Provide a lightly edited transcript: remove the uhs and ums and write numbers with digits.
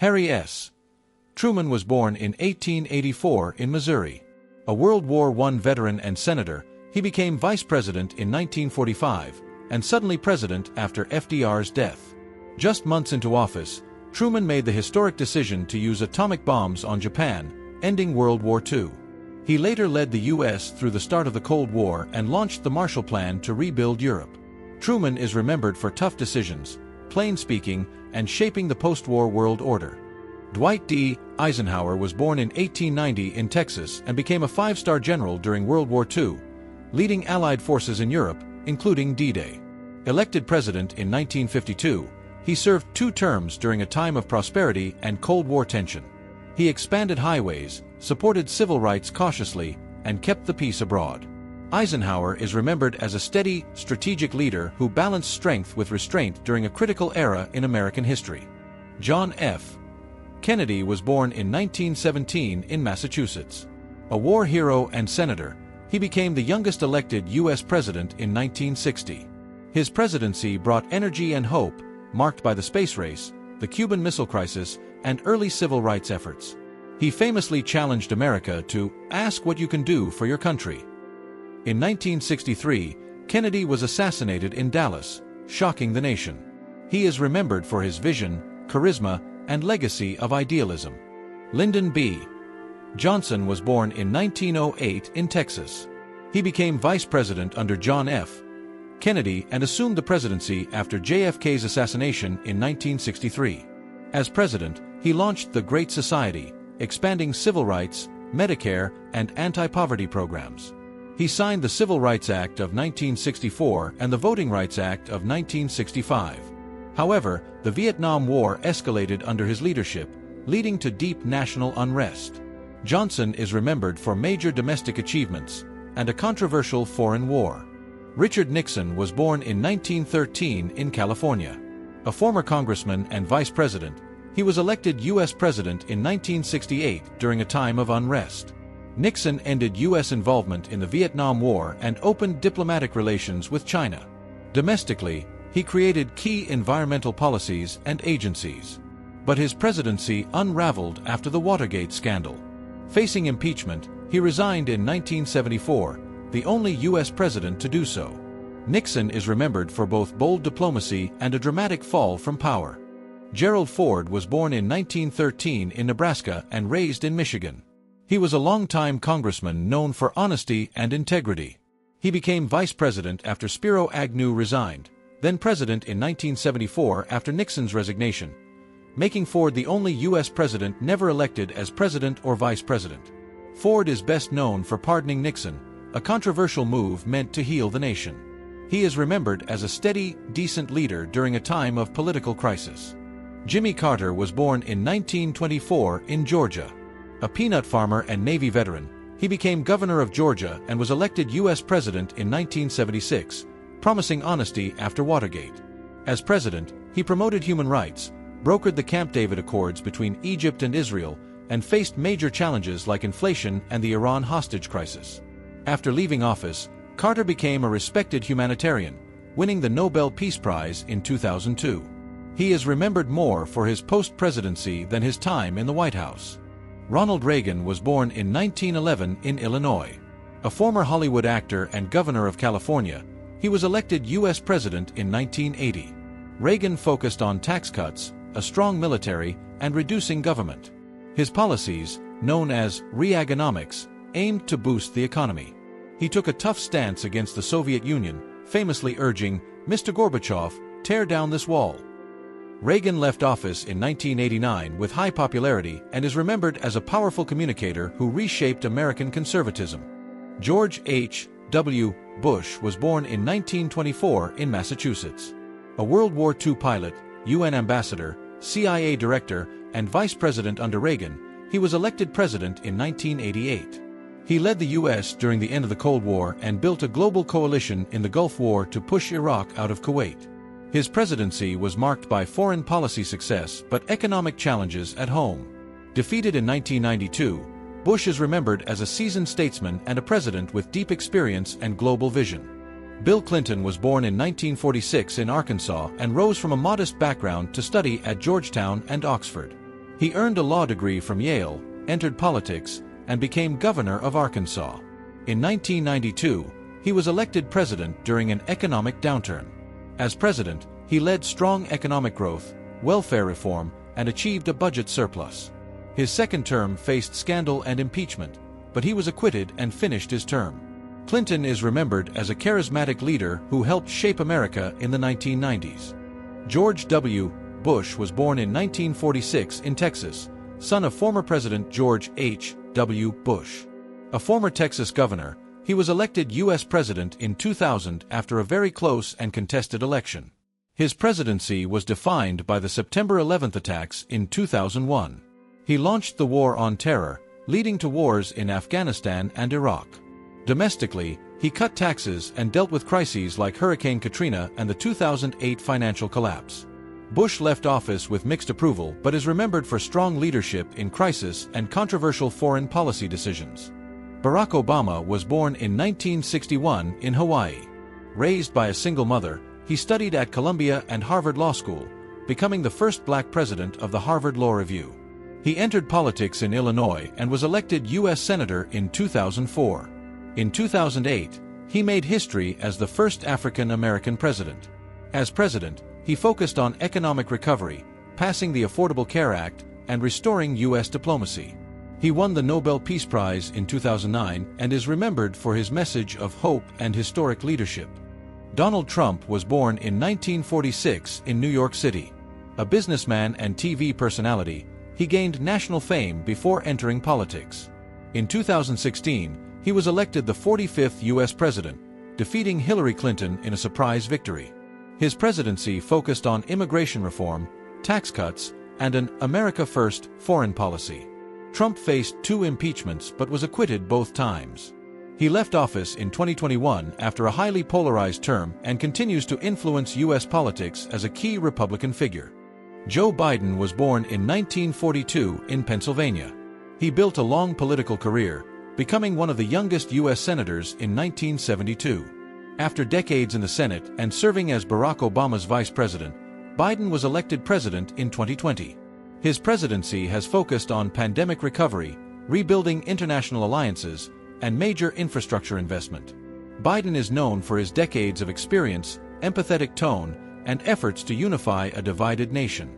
Harry S. Truman was born in 1884 in Missouri. A World War I veteran and senator, he became vice president in 1945 and suddenly president after FDR's death. Just months into office, Truman made the historic decision to use atomic bombs on Japan, ending World War II. He later led the U.S. through the start of the Cold War and launched the Marshall Plan to rebuild Europe. Truman is remembered for tough decisions, plain speaking, and shaping the post-war world order. Dwight D. Eisenhower was born in 1890 in Texas and became a five-star general during World War II, leading Allied forces in Europe, including D-Day. Elected president in 1952, he served 2 terms during a time of prosperity and Cold War tension. He expanded highways, supported civil rights cautiously, and kept the peace abroad. Eisenhower is remembered as a steady, strategic leader who balanced strength with restraint during a critical era in American history. John F. Kennedy was born in 1917 in Massachusetts. A war hero and senator, he became the youngest elected U.S. president in 1960. His presidency brought energy and hope, marked by the space race, the Cuban Missile Crisis, and early civil rights efforts. He famously challenged America to ask what you can do for your country. In 1963, Kennedy was assassinated in Dallas, shocking the nation. He is remembered for his vision, charisma, and legacy of idealism. Lyndon B. Johnson was born in 1908 in Texas. He became vice president under John F. Kennedy and assumed the presidency after JFK's assassination in 1963. As president, he launched the Great Society, expanding civil rights, Medicare, and anti-poverty programs. He signed the Civil Rights Act of 1964 and the Voting Rights Act of 1965. However, the Vietnam War escalated under his leadership, leading to deep national unrest. Johnson is remembered for major domestic achievements and a controversial foreign war. Richard Nixon was born in 1913 in California. A former congressman and vice president, he was elected U.S. president in 1968 during a time of unrest. Nixon ended U.S. involvement in the Vietnam War and opened diplomatic relations with China. Domestically, he created key environmental policies and agencies. But his presidency unraveled after the Watergate scandal. Facing impeachment, he resigned in 1974, the only U.S. president to do so. Nixon is remembered for both bold diplomacy and a dramatic fall from power. Gerald Ford was born in 1913 in Nebraska and raised in Michigan. He was a longtime congressman known for honesty and integrity. He became vice president after Spiro Agnew resigned, then president in 1974 after Nixon's resignation, making Ford the only U.S. president never elected as president or vice president. Ford is best known for pardoning Nixon, a controversial move meant to heal the nation. He is remembered as a steady, decent leader during a time of political crisis. Jimmy Carter was born in 1924 in Georgia. A peanut farmer and Navy veteran, he became governor of Georgia and was elected U.S. president in 1976, promising honesty after Watergate. As president, he promoted human rights, brokered the Camp David Accords between Egypt and Israel, and faced major challenges like inflation and the Iran hostage crisis. After leaving office, Carter became a respected humanitarian, winning the Nobel Peace Prize in 2002. He is remembered more for his post-presidency than his time in the White House. Ronald Reagan was born in 1911 in Illinois. A former Hollywood actor and governor of California, he was elected U.S. president in 1980. Reagan focused on tax cuts, a strong military, and reducing government. His policies, known as Reaganomics, aimed to boost the economy. He took a tough stance against the Soviet Union, famously urging, "Mr. Gorbachev, tear down this wall." Reagan left office in 1989 with high popularity and is remembered as a powerful communicator who reshaped American conservatism. George H. W. Bush was born in 1924 in Massachusetts. A World War II pilot, UN ambassador, CIA director, and vice president under Reagan, he was elected president in 1988. He led the U.S. during the end of the Cold War and built a global coalition in the Gulf War to push Iraq out of Kuwait. His presidency was marked by foreign policy success but economic challenges at home. Defeated in 1992, Bush is remembered as a seasoned statesman and a president with deep experience and global vision. Bill Clinton was born in 1946 in Arkansas and rose from a modest background to study at Georgetown and Oxford. He earned a law degree from Yale, entered politics, and became governor of Arkansas. In 1992, he was elected president during an economic downturn. As president, he led strong economic growth, welfare reform, and achieved a budget surplus. His second term faced scandal and impeachment, but he was acquitted and finished his term. Clinton is remembered as a charismatic leader who helped shape America in the 1990s. George W. Bush was born in 1946 in Texas, son of former President George H. W. Bush. A former Texas governor, he was elected U.S. President in 2000 after a very close and contested election. His presidency was defined by the September 11th attacks in 2001. He launched the War on Terror, leading to wars in Afghanistan and Iraq. Domestically, he cut taxes and dealt with crises like Hurricane Katrina and the 2008 financial collapse. Bush left office with mixed approval but is remembered for strong leadership in crisis and controversial foreign policy decisions. Barack Obama was born in 1961 in Hawaii. Raised by a single mother, he studied at Columbia and Harvard Law School, becoming the first black president of the Harvard Law Review. He entered politics in Illinois and was elected U.S. Senator in 2004. In 2008, he made history as the first African American president. As president, he focused on economic recovery, passing the Affordable Care Act, and restoring U.S. diplomacy. He won the Nobel Peace Prize in 2009 and is remembered for his message of hope and historic leadership. Donald Trump was born in 1946 in New York City. A businessman and TV personality, he gained national fame before entering politics. In 2016, he was elected the 45th U.S. president, defeating Hillary Clinton in a surprise victory. His presidency focused on immigration reform, tax cuts, and an America First foreign policy. Trump faced 2 impeachments but was acquitted both times. He left office in 2021 after a highly polarized term and continues to influence U.S. politics as a key Republican figure. Joe Biden was born in 1942 in Pennsylvania. He built a long political career, becoming one of the youngest U.S. senators in 1972. After decades in the Senate and serving as Barack Obama's vice president, Biden was elected president in 2020. His presidency has focused on pandemic recovery, rebuilding international alliances, and major infrastructure investment. Biden is known for his decades of experience, empathetic tone, and efforts to unify a divided nation.